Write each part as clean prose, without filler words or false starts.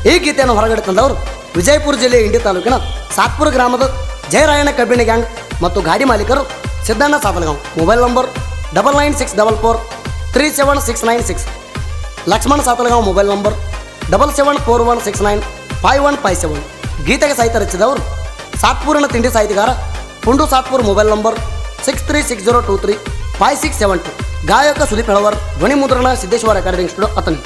ಈ ಗೀತೆಯನ್ನು ಹೊರಗಡೆ ತಂದವರು ವಿಜಯಪುರ ಜಿಲ್ಲೆಯ ಇಂಡಿ ತಾಲೂಕಿನ ಸಾತ್ಪುರ ಗ್ರಾಮದ ಜಯರಾಯಣ್ಣ ಕಬ್ಬಿಣಿ ಗ್ಯಾಂಗ್ ಮತ್ತು ಗಾಡಿ ಮಾಲೀಕರು Siddanna Satalgaon. Mobile number 9964437696. Lakshmana Satalgaon mobile number 7741695157. ಗೀತೆಗೆ ಸಾಹಿತ್ಯ ರಚಿಸಿದವರು ಸಾತ್ಪೂರಿನ ತಿಂಡಿ ಸಾಹಿತಿಗಾರ ಪುಂಡು ಸಾತ್ಪುರ್. Mobile number 6360235672. ಗಾಯಕ ಸುದೀಪ್ ಹೆಳವರ್. ಧ್ವನಿ ಮುದ್ರಣ ಸಿದ್ದೇಶ್ವರ ರೆಕಾರ್ಡಿಂಗ್ ಸ್ಟುಡಿಯೋ ಅತನಿ.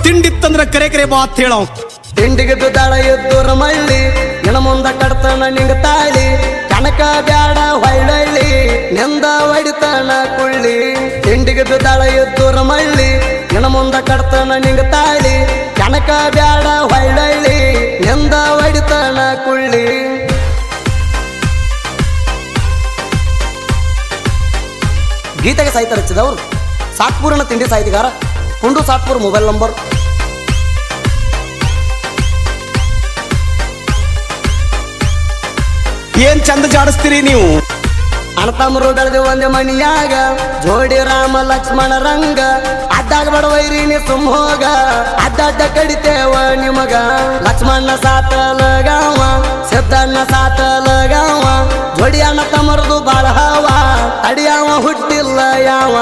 ತಿಂಡಿತ್ತಂದ್ರ ಕರೆ ಕರೆ ಬಾತ್ ಹೇಳೋ. ತಿಂಡಿಗೆ ಬಿದ್ದಾಳ ಎದ್ದೂರ ಮಳ್ಳಿ ನಿನ ಮುಂದ ಕಡ್ತನ ನಿಂಗ ತಾಳಿ ಕನಕ ಬ್ಯಾಡ ಹೊಳ್ಳಳ್ಳಿ ನೆಂದ ಹೊಡಿತನ ಕುಳ್ಳಿ. ತಿಂಡಿಗೆ ಬಿದ್ದಾಳ ಎದ್ದೂರ ಮಳ್ಳಿ ನಿನ ಮುಂದ ಕಡ್ತನ ನಿಂಗ ತಾಳಿ ಕನಕ ಬ್ಯಾಡ ಹೊಳ್ಳಳ್ಳಿ ನೆಂದ ಹೊಡಿತನ ಕುಳ್ಳಿ. ಗೀತೆಗೆ ಸಾಹಿತ್ಯ ರಚಿಸಿದವರು ಸಾತ್ಪೂರಿನ ತಿಂಡಿ ಸಾಹಿತಿಗಾರ ಪುಂಡು ಸಾತ್ಪುರ್. ಮೊಬೈಲ್ ನಂಬರ್ ಏನ್ ಚಂದ ಜಾಡಿಸ್ತೀರಿ ನೀವು. ಅಣತಮ್ಮರು ಬೆಳೆದು ಒಂದೇ ಮಣಿಯಾಗ ಜೋಡಿ ರಾಮ ಲಕ್ಷ್ಮಣ ರಂಗ. ಅಡ್ಡಾಗ ಬಡವೈರಿನಿ ಸುಮ್ಹೋಗ ಅಡ್ಡಡ್ಡ ಕಡಿತೇವ ನಿಮಗ. ಲಕ್ಷ್ಮಣ ಸಾತಲಗಾವ ಸಿದ್ದಣ್ಣ ಸಾತಲಗಾವ ಜೋಡಿ ಅಣ್ಣ ತಮ್ಮರದು ಬಾಳ ಹವ ತಡಿಯಾವ ಹುಟ್ಟಿಲ್ಲ ಯಾವ.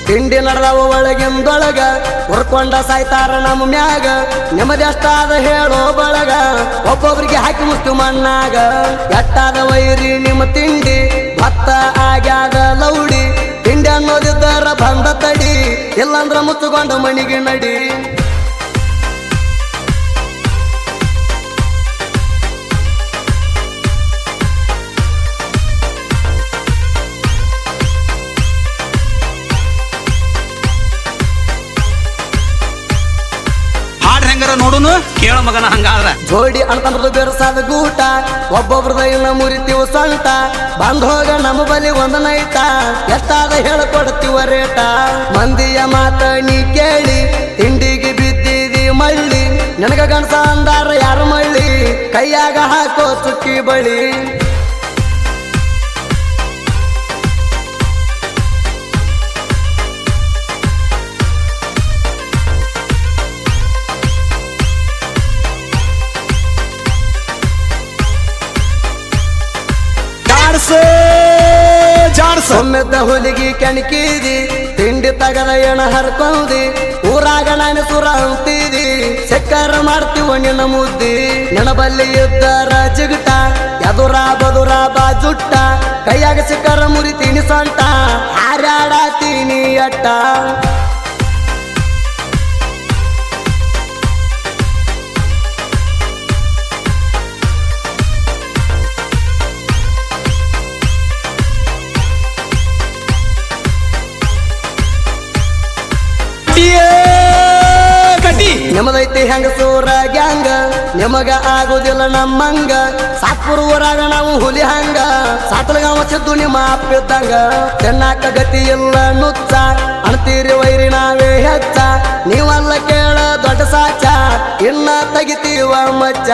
ತಿಂಡಿ ನಡೆದವ ಒಳಗಿಂದೊಳಗ ಹುರ್ಕೊಂಡ ಸಾಯ್ತಾರ ನಮ್ಮ ಮ್ಯಾಗ. ನೆಮ್ಮದಿ ಅಷ್ಟಾದ ಹೇಳೋ ಬಳಗ ಒಬ್ಬೊಬ್ರಿಗೆ ಹಾಕಿ ಮುಸ್ತು ಮಣ್ಣಾಗ. ಎಟ್ಟಾದ ವೈರಿ ನಿಮ್ಮ ತಿಂಡಿ ಭತ್ತ ಆಗ್ಯಾದ ಲೌಡಿ. ತಿಂಡಿ ಅನ್ನೋದಿದ್ದರ ಬಂದ ತಡಿ ಇಲ್ಲಂದ್ರ ಮುಚ್ಚುಕೊಂಡ ಮಣಿಗೆ ನಡಿ. ನೋಡುನು ಕೇಳ ಮಗನ ಹಂಗಾದ್ರ. ಜೋಡಿ ಅಣ್ತಂದ್ರದು ಬೆರಸಾದ ಗೂಟ ಒಬ್ಬೊಬ್ರದ ಇನ್ನ ಮುರಿತೀವ ಸೊಂಟ. ಬಂದ್ ಹೋಗ ನಮ್ಮ ಬಲಿ ಒಂದ ನೈಟ ಎಷ್ಟಾದ ಹೇಳ್ಕೊಡ್ತೀವ ರೇಟ. ಮಂದಿಯ ಮಾತ ನೀ ಕೇಳಿ ತಿಂಡಿಗೆ ಬಿದ್ದಿದಿ ಮಳ್ಳಿ. ನನಗ ಗಣಸ ಅಂದಾರ ಯಾರ ಮಳ್ಳಿ ಕೈಯಾಗ ಹಾಕೋ ಚುಕ್ಕಿ ಬಳಿ. ಒಮ್ಮೆದ್ದ ಹುಲಿಗಿ ಕೆಣಕಿದಿ ತಿಂಡಿ ತಗದ ಎಣ ಹರ್ಕೊಂಡಿ. ಊರಾಗ ನಾನು ಸುರ ಅಂತಿದಿ ಸೆಕ್ಕರ ಮಾಡ್ತೀವ ನಿನ್ನ ಮುದ್ದಿ. ನೆನಬಲ್ಲಿ ಇದ್ದರ ಜಿಗಟ ಎದುರ ಬದುರ ಬಾಜುಟ್ಟ. ಕೈಯಾಗ ಸಿಕ್ಕರ ಮುರಿತೀನಿ ಸೊಂಟ ಹಾರಾಡತೀನಿ ಅಟ್ಟ. ನಿಮದೈತಿ ಹೆಂಗಸೂರ ಗ್ಯಾಂಗ ನಿಮಗ ಆಗುದಿಲ್ಲ ನಮ್ಮಂಗ. ಸಾತ್ಪುರ ಊರಾಗ ನಾವು ಹುಲಿ ಹಂಗ ಸಾತಲಗಾವ ಸಿದ್ದು ನಿಮ್ಮ ಅಪ್ಪಿದ್ದಂಗ. ಚೆನ್ನಾಕ ಗತಿ ಇಲ್ಲ ನುಚ್ಚ ಅಣ್ತೀರಿ ವೈರಿ ನಾವೇ ಹೆಚ್ಚ. ನೀವಲ್ಲ ಕೇಳ ದೊಡ್ಡ ಸಾಚ ಇನ್ನ ತೆಗಿತೀವ ಮಚ್ಚ.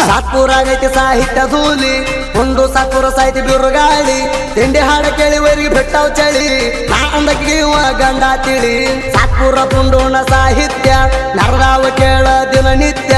ಸಾತ್ಪುರಾಗೈತಿ ಸಾಹಿತ್ಯ ಧೂಲಿ ಒಂದು ಸಾತ್ಪುರ ಸಾಹಿತ್ಯ ಬಿರುಗಾಳಿ. ತಿಂಡಿ ಹಾಡ ಕೇಳಿ ವೈರಿಗೆ ಬಿಟ್ಟವ್ ಚಳಿ ನಾ ಅಂದಕ್ಕೆ ಗಂಡ ತಿಳಿ. ಸಾತ್ಪುರ ಪುಂಡೂಣ ಸಾಹಿತ್ಯ ನರದಾವ ಕೇಳ ದಿನ ನಿತ್ಯ